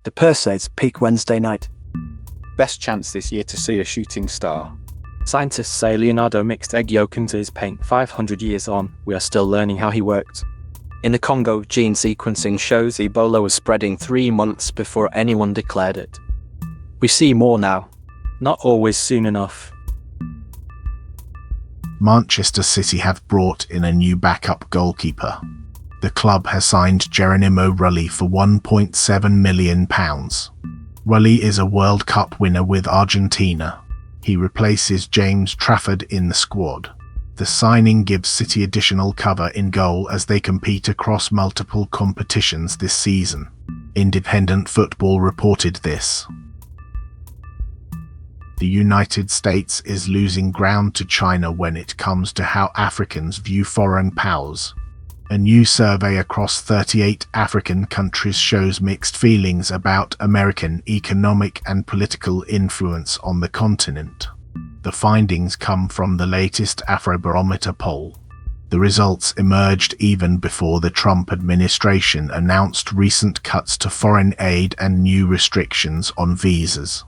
The Perseids peak Wednesday night. Best chance this year to see a shooting star. Scientists say Leonardo mixed egg yolk into his paint 500 years on. We are still learning how he worked. In the Congo, gene sequencing shows Ebola was spreading 3 months before anyone declared it. We see more now. Not always soon enough. Manchester City have brought in a new backup goalkeeper. The club has signed Geronimo Rulli for £1.7 million. Rulli is a World Cup winner with Argentina. He replaces James Trafford in the squad. The signing gives City additional cover in goal as they compete across multiple competitions this season. Independent Football reported this. The United States is losing ground to China when it comes to how Africans view foreign powers. A new survey across 38 African countries shows mixed feelings about American economic and political influence on the continent. The findings come from the latest Afrobarometer poll. The results emerged even before the Trump administration announced recent cuts to foreign aid and new restrictions on visas.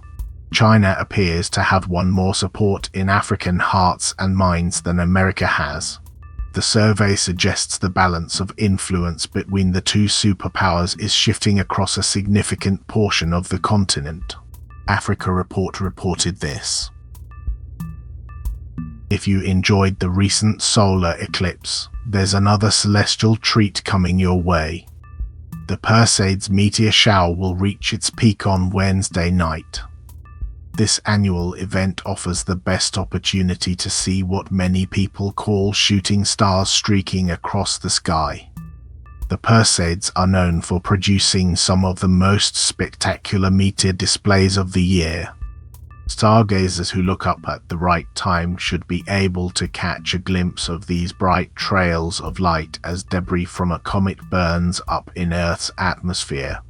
China appears to have won more support in African hearts and minds than America has. The survey suggests the balance of influence between the two superpowers is shifting across a significant portion of the continent. Africa Report reported this. If you enjoyed the recent solar eclipse, there's another celestial treat coming your way. The Perseids meteor shower will reach its peak on Wednesday night. This annual event offers the best opportunity to see what many people call shooting stars streaking across the sky. The Perseids are known for producing some of the most spectacular meteor displays of the year. Stargazers who look up at the right time should be able to catch a glimpse of these bright trails of light as debris from a comet burns up in Earth's atmosphere.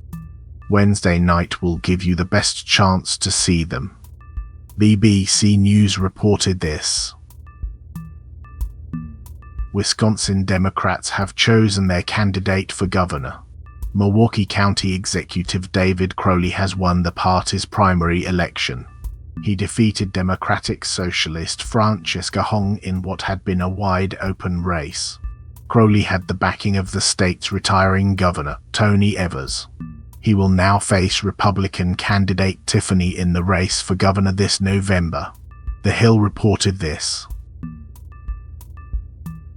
Wednesday night will give you the best chance to see them. BBC News reported this. Wisconsin Democrats have chosen their candidate for governor. Milwaukee County Executive David Crowley has won the party's primary election. He defeated Democratic Socialist Francesca Hong in what had been a wide-open race. Crowley had the backing of the state's retiring governor, Tony Evers. He will now face Republican candidate Tiffany in the race for governor this November. The Hill reported this.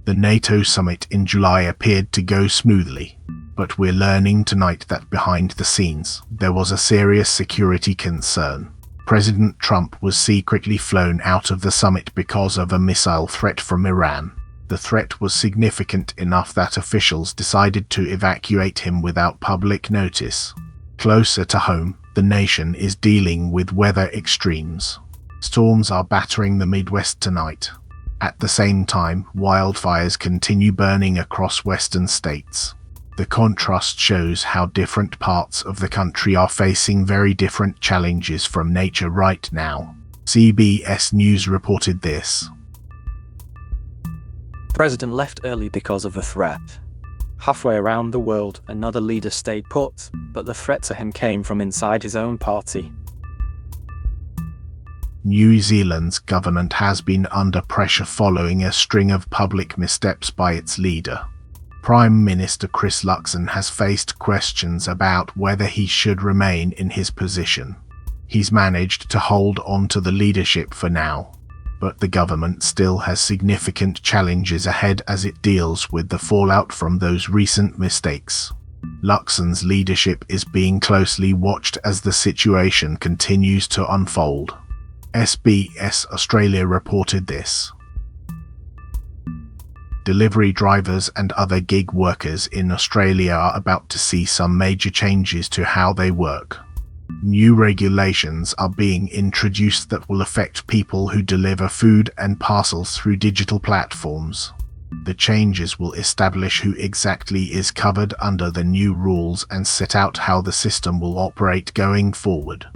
The NATO summit in July appeared to go smoothly, but we're learning tonight that behind the scenes, there was a serious security concern. President Trump was secretly flown out of the summit because of a missile threat from Iran. The threat was significant enough that officials decided to evacuate him without public notice. Closer to home, the nation is dealing with weather extremes. Storms are battering the Midwest tonight. At the same time, wildfires continue burning across western states. The contrast shows how different parts of the country are facing very different challenges from nature right now. CBS News reported this. The president left early because of a threat. Halfway around the world, another leader stayed put, but the threat to him came from inside his own party. New Zealand's government has been under pressure following a string of public missteps by its leader. Prime Minister Chris Luxon has faced questions about whether he should remain in his position. He's managed to hold on to the leadership for now, but the government still has significant challenges ahead as it deals with the fallout from those recent mistakes. Luxon's leadership is being closely watched as the situation continues to unfold. SBS Australia reported this. Delivery drivers and other gig workers in Australia are about to see some major changes to how they work. New regulations are being introduced that will affect people who deliver food and parcels through digital platforms. The changes will establish who exactly is covered under the new rules and set out how the system will operate going forward.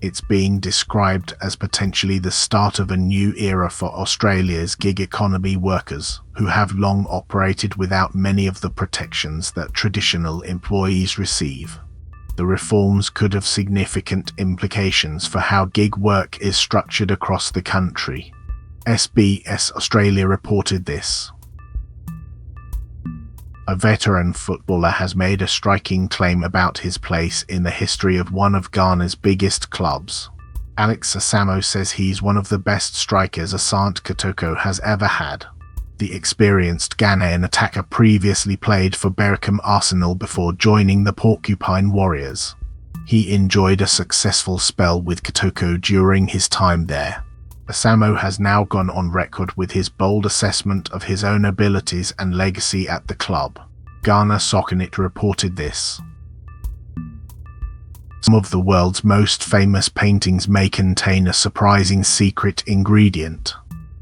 It's being described as potentially the start of a new era for Australia's gig economy workers, who have long operated without many of the protections that traditional employees receive. The reforms could have significant implications for how gig work is structured across the country. SBS Australia reported this. A veteran footballer has made a striking claim about his place in the history of one of Ghana's biggest clubs. Alex Asamoah says he's one of the best strikers Asante Kotoko has ever had. The experienced Ghanaian attacker previously played for Berkham Arsenal before joining the Porcupine Warriors. He enjoyed a successful spell with Kotoko during his time there. Asamoah has now gone on record with his bold assessment of his own abilities and legacy at the club. Ghana Soccernet reported this. Some of the world's most famous paintings may contain a surprising secret ingredient.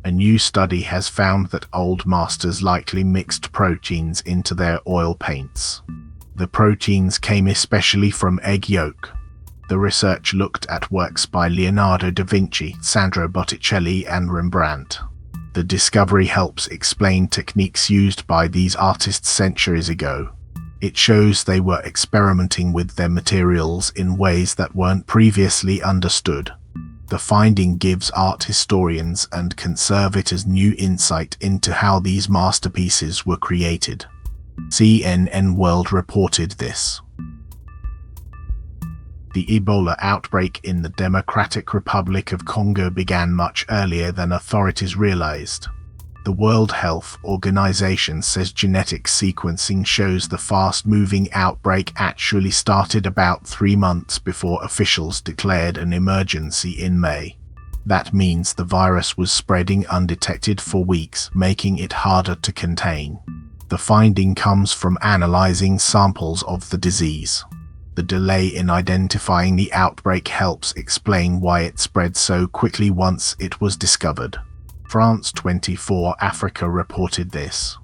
A new study has found that old masters likely mixed proteins into their oil paints. The proteins came especially from egg yolk. The research looked at works by Leonardo da Vinci, Sandro Botticelli, and Rembrandt. The discovery helps explain techniques used by these artists centuries ago. It shows they were experimenting with their materials in ways that weren't previously understood. The finding gives art historians and conservators new insight into how these masterpieces were created. CNN World reported this. The Ebola outbreak in the Democratic Republic of Congo began much earlier than authorities realized. The World Health Organization says genetic sequencing shows the fast-moving outbreak actually started about 3 months before officials declared an emergency in May. That means the virus was spreading undetected for weeks, making it harder to contain. The finding comes from analyzing samples of the disease. The delay in identifying the outbreak helps explain why it spread so quickly once it was discovered. France 24 Africa reported this.